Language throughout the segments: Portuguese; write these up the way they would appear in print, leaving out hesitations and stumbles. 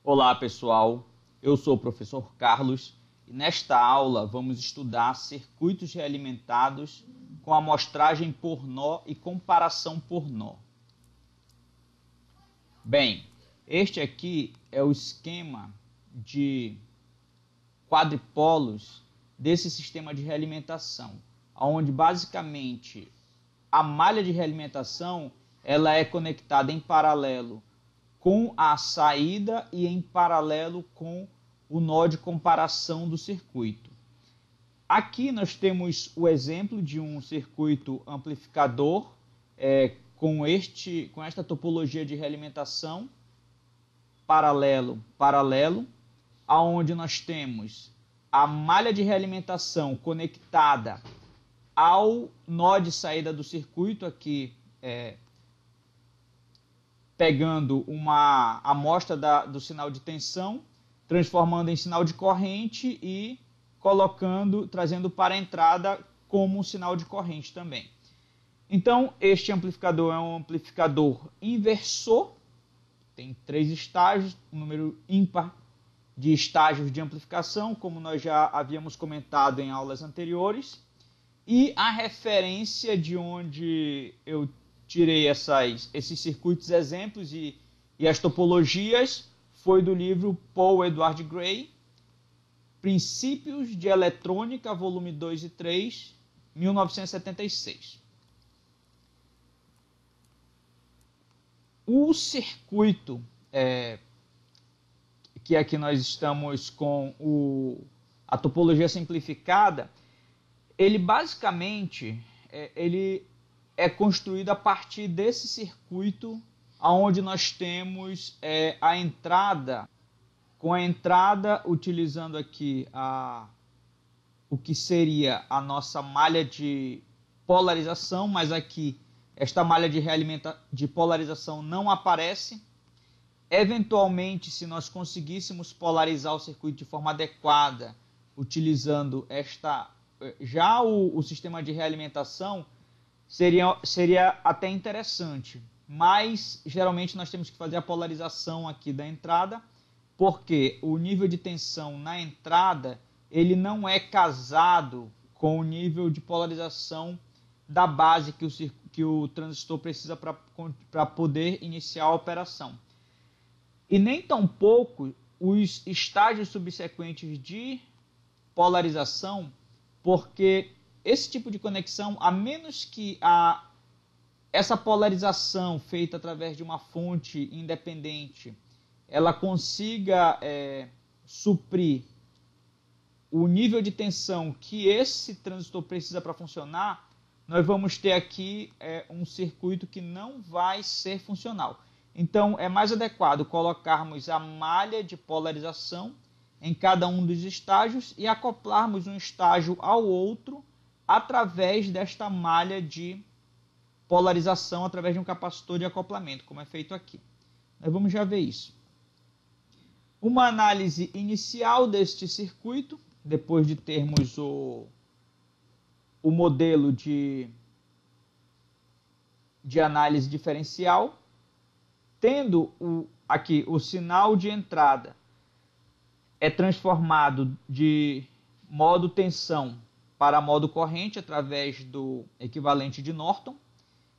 Olá pessoal, eu sou o professor Carlos e nesta aula vamos estudar circuitos realimentados com amostragem por nó e comparação por nó. Bem, este aqui é o esquema de quadripolos desse sistema de realimentação, onde basicamente a malha de realimentação ela é conectada em paralelo com a saída e em paralelo com o nó de comparação do circuito. Aqui nós temos o exemplo de um circuito amplificador com esta topologia de realimentação paralelo, aonde nós temos a malha de realimentação conectada ao nó de saída do circuito, aqui pegando uma amostra do sinal de tensão, transformando em sinal de corrente e trazendo para a entrada como um sinal de corrente também. Então, este amplificador é um amplificador inversor, tem 3 estágios, um número ímpar de estágios de amplificação, como nós já havíamos comentado em aulas anteriores, e a referência de onde eu tirei esses circuitos exemplos e as topologias foi do livro Paul Edward Gray, Princípios de Eletrônica, volume 2 e 3, 1976. O circuito, que aqui nós estamos com a topologia simplificada, ele basicamente ele é construído a partir desse circuito, onde nós temos a entrada, com a entrada utilizando aqui o que seria a nossa malha de polarização, mas aqui esta malha de polarização não aparece. Eventualmente, se nós conseguíssemos polarizar o circuito de forma adequada, utilizando o sistema de realimentação, seria até interessante, mas geralmente nós temos que fazer a polarização aqui da entrada, porque o nível de tensão na entrada ele não é casado com o nível de polarização da base que o transistor precisa para poder iniciar a operação. E nem tampouco os estágios subsequentes de polarização, porque esse tipo de conexão, a menos que essa polarização feita através de uma fonte independente, ela consiga suprir o nível de tensão que esse transistor precisa para funcionar, nós vamos ter aqui um circuito que não vai ser funcional. Então, é mais adequado colocarmos a malha de polarização em cada um dos estágios e acoplarmos um estágio ao outro através desta malha de polarização, através de um capacitor de acoplamento, como é feito aqui. Nós vamos já ver isso. Uma análise inicial deste circuito, depois de termos o modelo de análise diferencial, tendo aqui o sinal de entrada é transformado de modo tensão para modo corrente através do equivalente de Norton.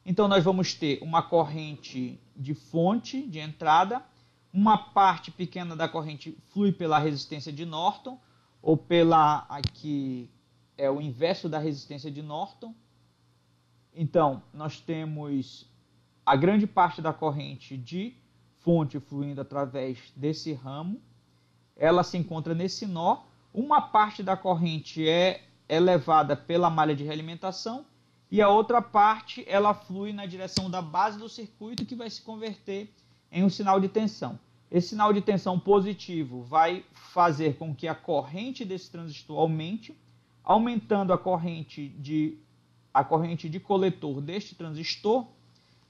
Então nós vamos ter uma corrente de fonte de entrada, uma parte pequena da corrente flui pela resistência de Norton, ou aqui é o inverso da resistência de Norton. Então nós temos a grande parte da corrente de fonte fluindo através desse ramo, ela se encontra nesse nó, uma parte da corrente é levada pela malha de realimentação e a outra parte ela flui na direção da base do circuito, que vai se converter em um sinal de tensão. Esse sinal de tensão positivo vai fazer com que a corrente desse transistor aumente, aumentando a corrente de coletor deste transistor.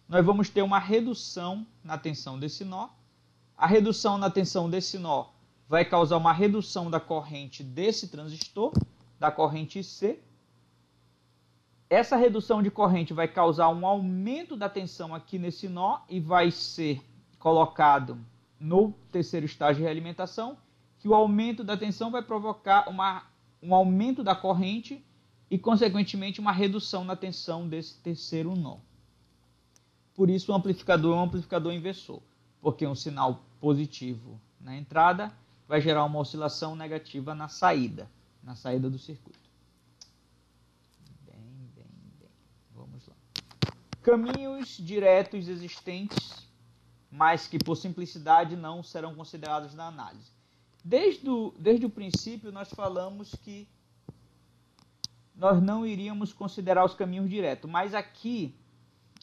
Nós vamos ter uma redução na tensão desse nó. A redução na tensão desse nó vai causar uma redução da corrente desse transistor, da corrente C. Essa redução de corrente vai causar um aumento da tensão aqui nesse nó e vai ser colocado no terceiro estágio de realimentação, que o aumento da tensão vai provocar um aumento da corrente e, consequentemente, uma redução na tensão desse terceiro nó. Por isso, o amplificador é um amplificador inversor, porque um sinal positivo na entrada vai gerar uma oscilação negativa na saída do circuito. Bem. Vamos lá. Caminhos diretos existentes, mas que por simplicidade não serão considerados na análise. Desde o princípio, nós falamos que nós não iríamos considerar os caminhos diretos, mas aqui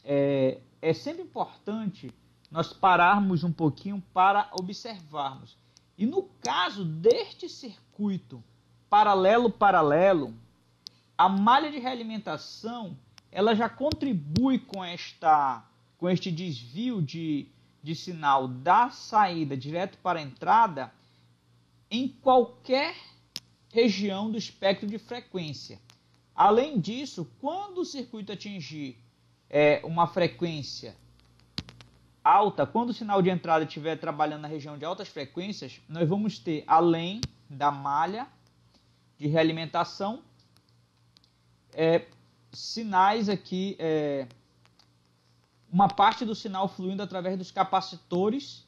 é sempre importante nós pararmos um pouquinho para observarmos. E no caso deste circuito paralelo, a malha de realimentação ela já contribui com este desvio de sinal da saída direto para a entrada em qualquer região do espectro de frequência. Além disso, quando o circuito atingir uma frequência alta, quando o sinal de entrada estiver trabalhando na região de altas frequências, nós vamos ter, além da malha de realimentação, sinais aqui, uma parte do sinal fluindo através dos capacitores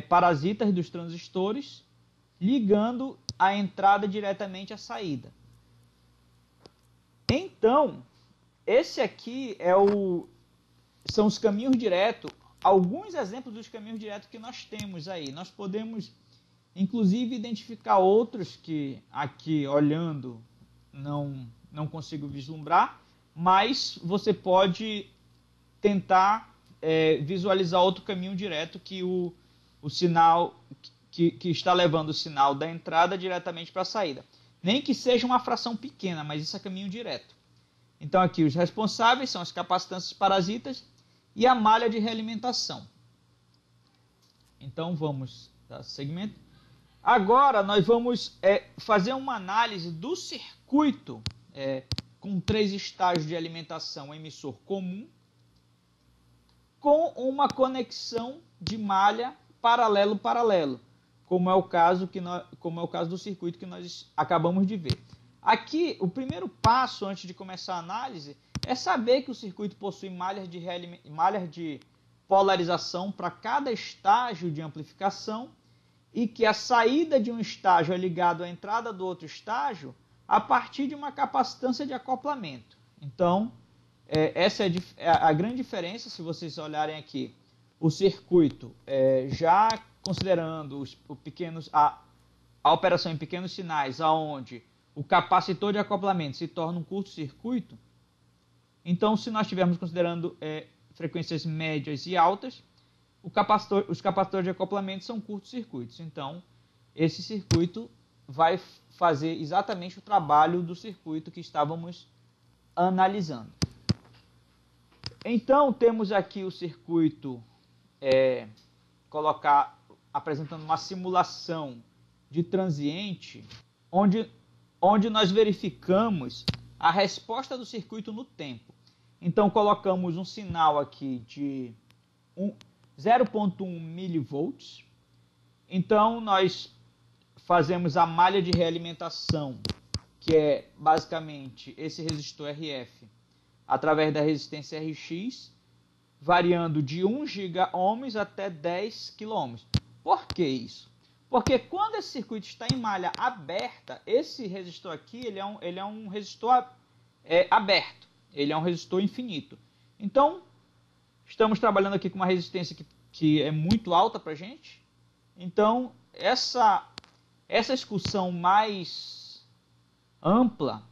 parasitas dos transistores, ligando a entrada diretamente à saída. Então, esse aqui são os caminhos diretos, alguns exemplos dos caminhos diretos que nós temos aí. Nós podemos, inclusive, identificar outros que aqui, olhando, não consigo vislumbrar, mas você pode tentar visualizar outro caminho direto que o sinal que está levando o sinal da entrada diretamente para a saída. Nem que seja uma fração pequena, mas isso é caminho direto. Então aqui os responsáveis são as capacitâncias parasitas e a malha de realimentação. Então vamos dar segmento. Agora nós vamos fazer uma análise do circuito com 3 estágios de alimentação emissor comum com uma conexão de malha paralelo, como é o caso do circuito que nós acabamos de ver. Aqui, o primeiro passo antes de começar a análise é saber que o circuito possui malhas de polarização para cada estágio de amplificação e que a saída de um estágio é ligada à entrada do outro estágio a partir de uma capacitância de acoplamento. Então, essa é a grande diferença. Se vocês olharem aqui, o circuito, já considerando a operação em pequenos sinais, onde o capacitor de acoplamento se torna um curto-circuito, então, se nós estivermos considerando frequências médias e altas, os capacitores de acoplamento são curtos-circuitos. Então, esse circuito vai fazer exatamente o trabalho do circuito que estávamos analisando. Então, temos aqui o circuito apresentando uma simulação de transiente, onde nós verificamos a resposta do circuito no tempo. Então, colocamos um sinal aqui de 0,1 milivolts. Então, nós fazemos a malha de realimentação, que é basicamente esse resistor RF, através da resistência RX, variando de 1 giga-ohms até 10 kΩ. Por que isso? Porque quando esse circuito está em malha aberta, esse resistor aqui ele é um resistor aberto, ele é um resistor infinito. Então, estamos trabalhando aqui com uma resistência que é muito alta para a gente. Então, essa excursão mais ampla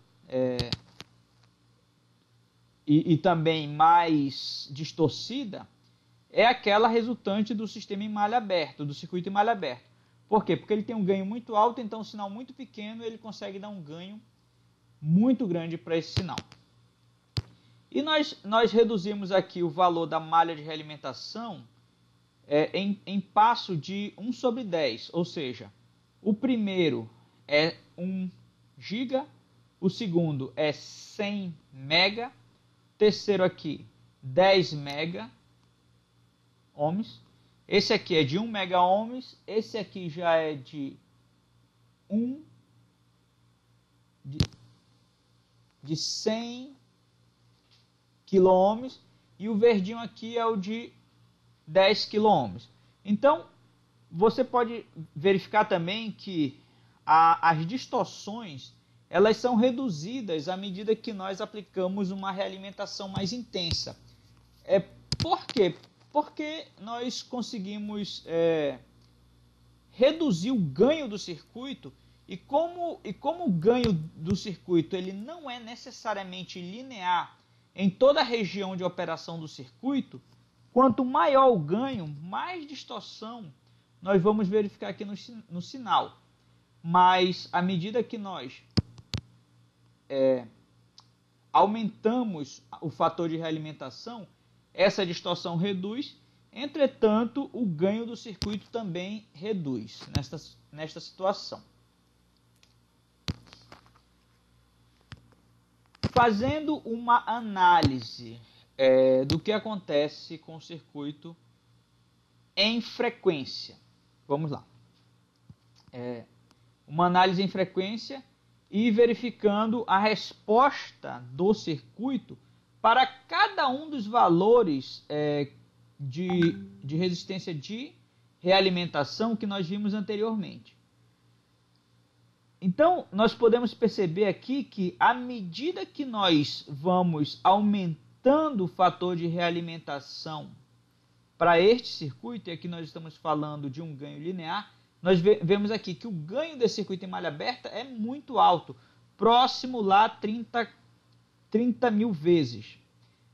e também mais distorcida é aquela resultante do sistema em malha aberta, do circuito em malha aberta. Por quê? Porque ele tem um ganho muito alto, então um sinal muito pequeno ele consegue dar um ganho muito grande para esse sinal. E nós reduzimos aqui o valor da malha de realimentação em passo de 1/10, ou seja, o primeiro é 1 giga, o segundo é 100 mega, terceiro aqui 10 mega ohms Esse aqui é de 1 megaohms, esse aqui já é de 100 quiloohms e o verdinho aqui é o de 10 quiloohms. Então, você pode verificar também que as distorções elas são reduzidas à medida que nós aplicamos uma realimentação mais intensa. Por quê? Porque nós conseguimos reduzir o ganho do circuito e como o ganho do circuito ele não é necessariamente linear em toda a região de operação do circuito, quanto maior o ganho, mais distorção nós vamos verificar aqui no sinal. Mas à medida que nós aumentamos o fator de realimentação, essa distorção reduz, entretanto, o ganho do circuito também reduz nesta situação. Fazendo uma análise do que acontece com o circuito em frequência. Vamos lá. Uma análise em frequência e verificando a resposta do circuito para cada um dos valores de resistência de realimentação que nós vimos anteriormente. Então, nós podemos perceber aqui que à medida que nós vamos aumentando o fator de realimentação para este circuito, e aqui nós estamos falando de um ganho linear, nós vemos aqui que o ganho desse circuito em malha aberta é muito alto, próximo lá a 30 mil vezes.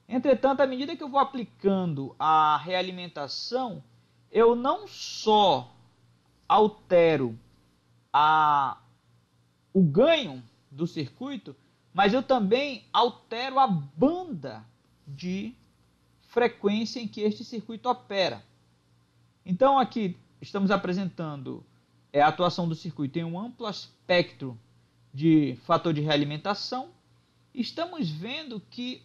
Entretanto, à medida que eu vou aplicando a realimentação, eu não só altero o ganho do circuito, mas eu também altero a banda de frequência em que este circuito opera. Então, aqui estamos apresentando a atuação do circuito em um amplo espectro de fator de realimentação. Estamos vendo que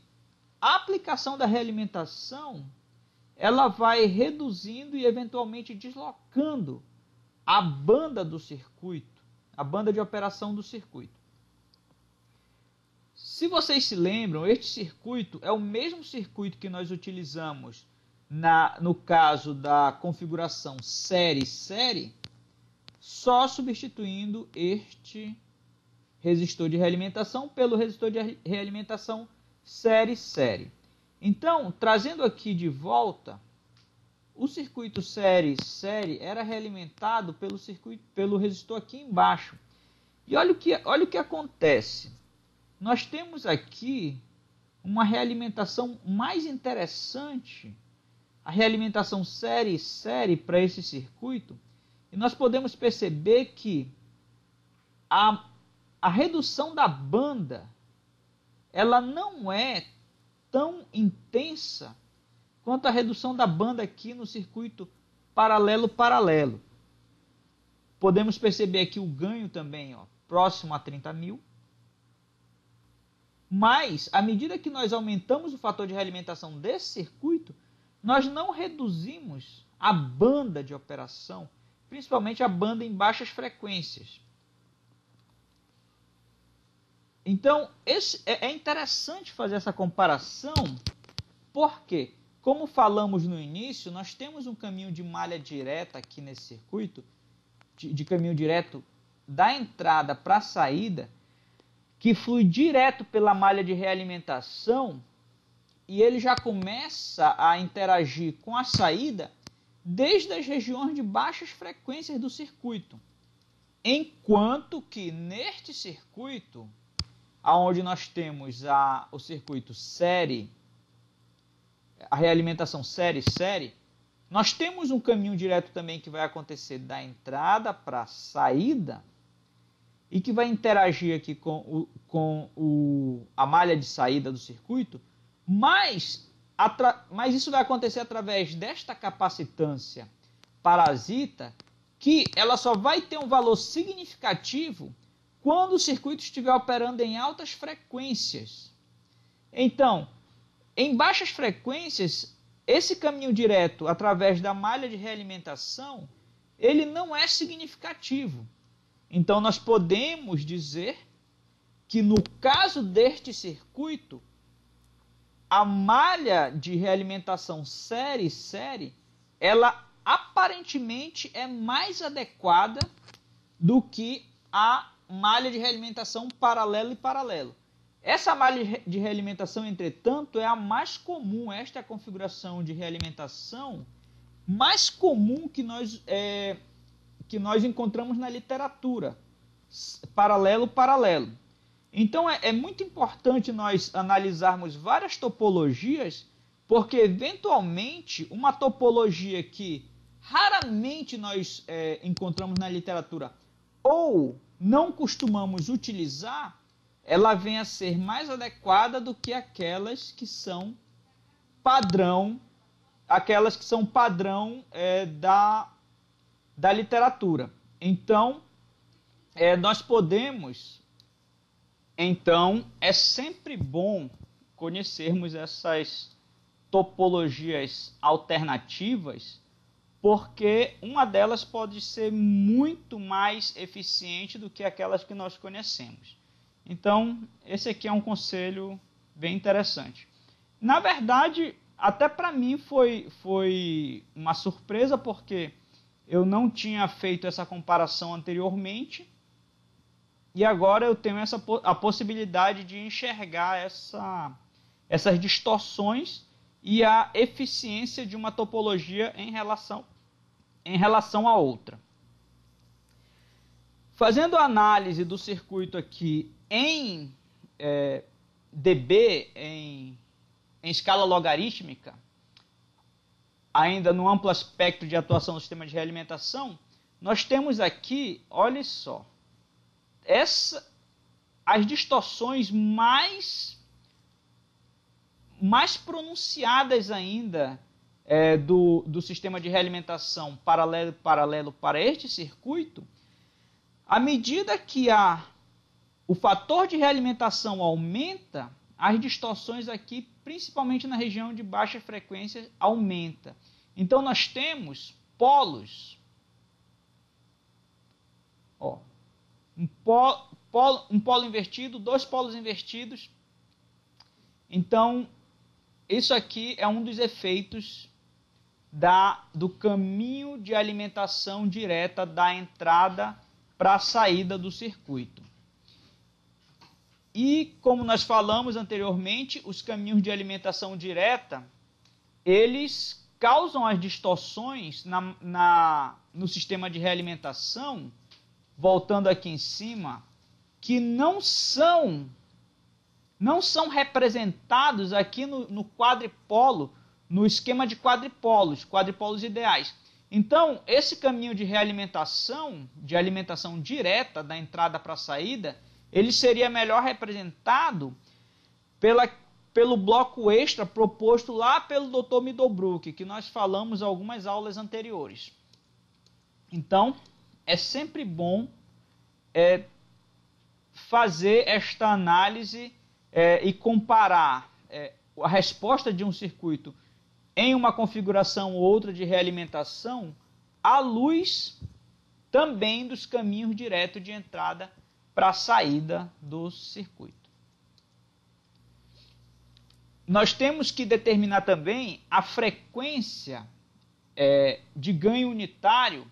a aplicação da realimentação ela vai reduzindo e eventualmente deslocando a banda do circuito, a banda de operação do circuito. Se vocês se lembram, este circuito é o mesmo circuito que nós utilizamos no caso da configuração série-série, só substituindo este resistor de realimentação pelo resistor de realimentação série-série. Então, trazendo aqui de volta, o circuito série-série era realimentado pelo resistor aqui embaixo. E olha o que acontece. Nós temos aqui uma realimentação mais interessante, a realimentação série-série para esse circuito, e nós podemos perceber que a redução da banda ela não é tão intensa quanto a redução da banda aqui no circuito paralelo-paralelo. Podemos perceber aqui o ganho também próximo a 30 mil. Mas, à medida que nós aumentamos o fator de realimentação desse circuito, nós não reduzimos a banda de operação, principalmente a banda em baixas frequências. Então, é interessante fazer essa comparação, porque, como falamos no início, nós temos um caminho de malha direta aqui nesse circuito, de caminho direto da entrada para a saída, que flui direto pela malha de realimentação e ele já começa a interagir com a saída desde as regiões de baixas frequências do circuito. Enquanto que neste circuito, onde nós temos o circuito série, a realimentação série-série, nós temos um caminho direto também que vai acontecer da entrada para a saída e que vai interagir aqui com a malha de saída do circuito, mas isso vai acontecer através desta capacitância parasita, que ela só vai ter um valor significativo quando o circuito estiver operando em altas frequências. Então, em baixas frequências, esse caminho direto através da malha de realimentação, ele não é significativo. Então, nós podemos dizer que no caso deste circuito, a malha de realimentação série-série, ela aparentemente é mais adequada do que a malha de realimentação paralelo e paralelo. Essa malha de realimentação, entretanto, é a mais comum. Esta é a configuração de realimentação mais comum que nós encontramos na literatura. Paralelo-paralelo. Então, é muito importante nós analisarmos várias topologias, porque, eventualmente, uma topologia que raramente nós encontramos na literatura ou não costumamos utilizar, ela vem a ser mais adequada do que aquelas que são padrão, da literatura. Então, nós podemos... Então, é sempre bom conhecermos essas topologias alternativas, porque uma delas pode ser muito mais eficiente do que aquelas que nós conhecemos. Então, esse aqui é um conselho bem interessante. Na verdade, até para mim foi uma surpresa, porque eu não tinha feito essa comparação anteriormente, e agora eu tenho a possibilidade de enxergar essas distorções e a eficiência de uma topologia em relação à outra. Fazendo a análise do circuito aqui em dB, em escala logarítmica, ainda no amplo espectro de atuação do sistema de realimentação, nós temos aqui, olha só, as distorções mais pronunciadas ainda do sistema de realimentação paralelo para este circuito, à medida que o fator de realimentação aumenta, as distorções aqui, principalmente na região de baixa frequência, aumenta. Então, nós temos polos. Um polo invertido, dois polos invertidos. Então, isso aqui é um dos efeitos do caminho de alimentação direta da entrada para a saída do circuito. E, como nós falamos anteriormente, os caminhos de alimentação direta, eles causam as distorções no sistema de realimentação, voltando aqui em cima, que não são representados aqui no quadripolo, no esquema de quadripolos ideais. Então, esse caminho de realimentação, de alimentação direta da entrada para a saída, ele seria melhor representado pelo bloco extra proposto lá pelo Dr. Middlebrook, que nós falamos algumas aulas anteriores. Então, é sempre bom fazer esta análise e comparar a resposta de um circuito em uma configuração ou outra de realimentação à luz também dos caminhos diretos de entrada para a saída do circuito. Nós temos que determinar também a frequência de ganho unitário,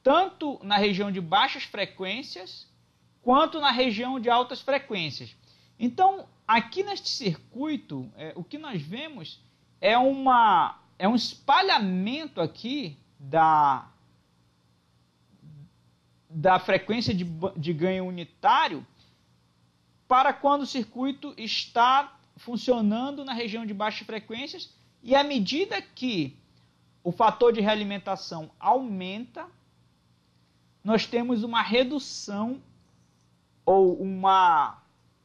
tanto na região de baixas frequências, quanto na região de altas frequências. Então, aqui neste circuito, o que nós vemos é um espalhamento aqui da frequência de ganho unitário para quando o circuito está funcionando na região de baixas frequências, e à medida que o fator de realimentação aumenta, nós temos uma redução,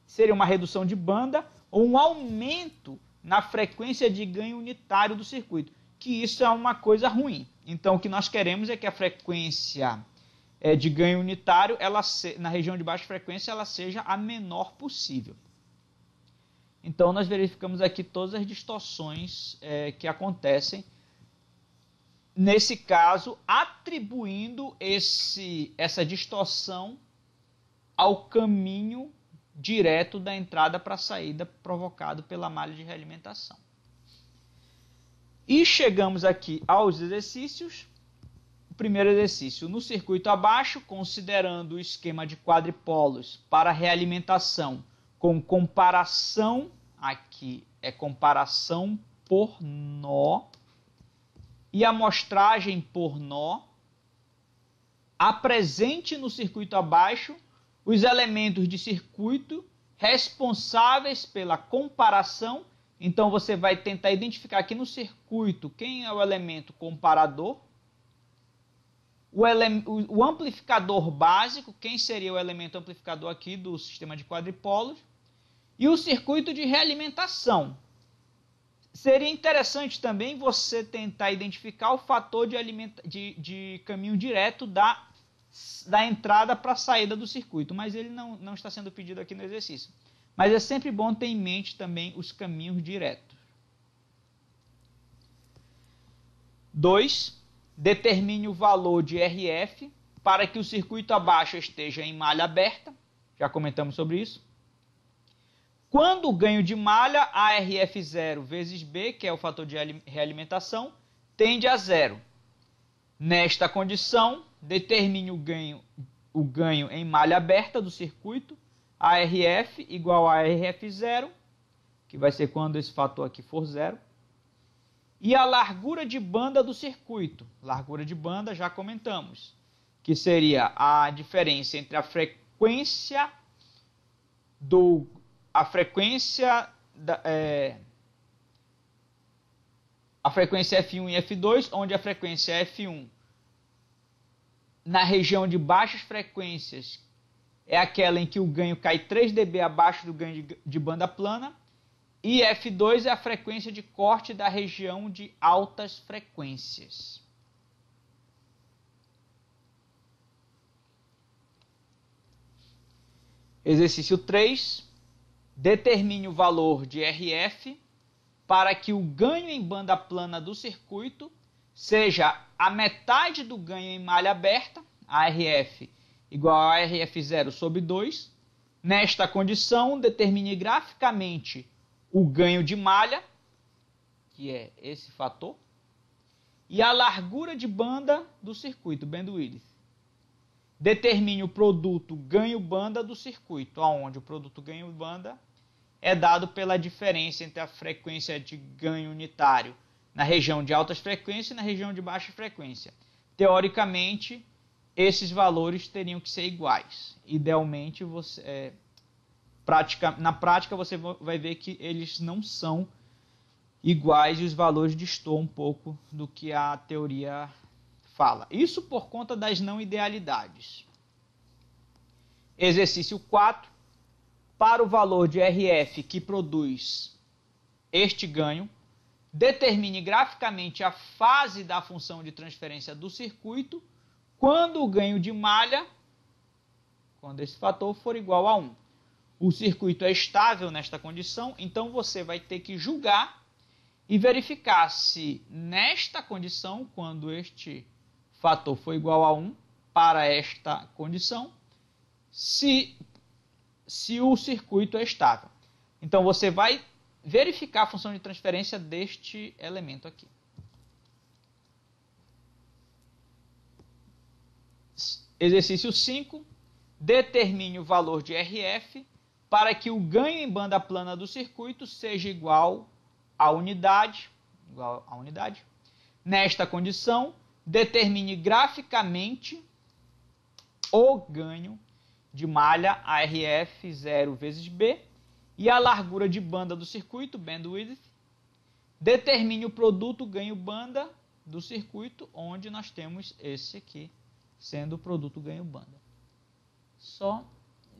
seria uma redução de banda, ou um aumento na frequência de ganho unitário do circuito, que isso é uma coisa ruim. Então, o que nós queremos é que a frequência de ganho unitário, na região de baixa frequência, ela seja a menor possível. Então, nós verificamos aqui todas as distorções que acontecem, nesse caso, atribuindo essa distorção ao caminho direto da entrada para a saída provocado pela malha de realimentação. E chegamos aqui aos exercícios. O primeiro exercício, no circuito abaixo, considerando o esquema de quadripolos para realimentação com comparação, aqui é comparação por nó, e amostragem por nó, apresente no circuito abaixo os elementos de circuito responsáveis pela comparação. Então, você vai tentar identificar aqui no circuito quem é o elemento comparador, o amplificador básico, quem seria o elemento amplificador aqui do sistema de quadripolos, e o circuito de realimentação. Seria interessante também você tentar identificar o fator de caminho direto da entrada para a saída do circuito, mas ele não está sendo pedido aqui no exercício. Mas é sempre bom ter em mente também os caminhos diretos. 2. Determine o valor de RF para que o circuito abaixo esteja em malha aberta. Já comentamos sobre isso. Quando o ganho de malha, ARF0 vezes B, que é o fator de realimentação, tende a zero. Nesta condição, determine o ganho em malha aberta do circuito, ARF igual a ARF0, que vai ser quando esse fator aqui for zero, e a largura de banda do circuito. Largura de banda já comentamos, que seria a diferença entre a frequência F1 e F2, onde a frequência F1 na região de baixas frequências é aquela em que o ganho cai 3 dB abaixo do ganho de banda plana, e F2 é a frequência de corte da região de altas frequências. Exercício 3. Determine o valor de RF para que o ganho em banda plana do circuito seja a metade do ganho em malha aberta, ARF igual a RF0 sobre 2. Nesta condição, determine graficamente o ganho de malha, que é esse fator, e a largura de banda do circuito, bandwidth. Determine o produto ganho-banda do circuito, onde o produto ganho-banda é dado pela diferença entre a frequência de ganho unitário na região de altas frequências e na região de baixa frequência. Teoricamente, esses valores teriam que ser iguais. Idealmente, na prática, você vai ver que eles não são iguais e os valores destoam um pouco do que a teoria fala. Isso por conta das não idealidades. Exercício 4. Para o valor de RF que produz este ganho, determine graficamente a fase da função de transferência do circuito quando o ganho de malha, quando esse fator for igual a 1. O circuito é estável nesta condição, então você vai ter que julgar e verificar se nesta condição, quando este fator for igual a 1 para esta condição, se o circuito é estável. Então você vai verificar a função de transferência deste elemento aqui. Exercício 5. Determine o valor de RF para que o ganho em banda plana do circuito seja igual à unidade. Nesta condição, determine graficamente o ganho de malha ARF 0 vezes B e a largura de banda do circuito, bandwidth. Determine o produto ganho-banda do circuito, onde nós temos esse aqui, sendo o produto ganho-banda. Só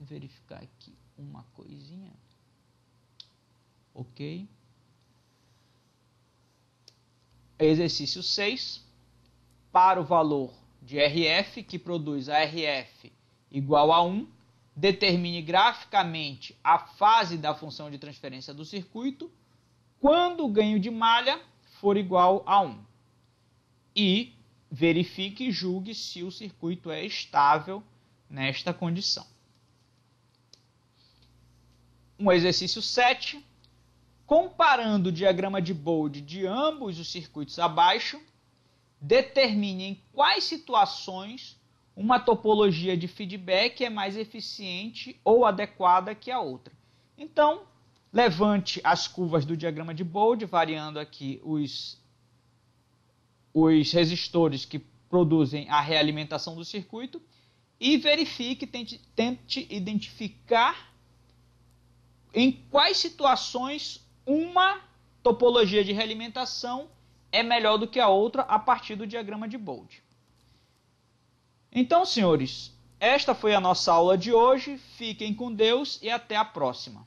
verificar aqui uma coisinha. Ok. Exercício 6. Para o valor de RF, que produz ARF igual a 1, determine graficamente a fase da função de transferência do circuito quando o ganho de malha for igual a 1. E verifique e julgue se o circuito é estável nesta condição. Um exercício 7. Comparando o diagrama de Bode de ambos os circuitos abaixo, determine em quais situações uma topologia de feedback é mais eficiente ou adequada que a outra. Então, levante as curvas do diagrama de Bode, variando aqui os resistores que produzem a realimentação do circuito, e verifique, tente identificar em quais situações uma topologia de realimentação é melhor do que a outra a partir do diagrama de Bode. Então, senhores, esta foi a nossa aula de hoje. Fiquem com Deus e até a próxima.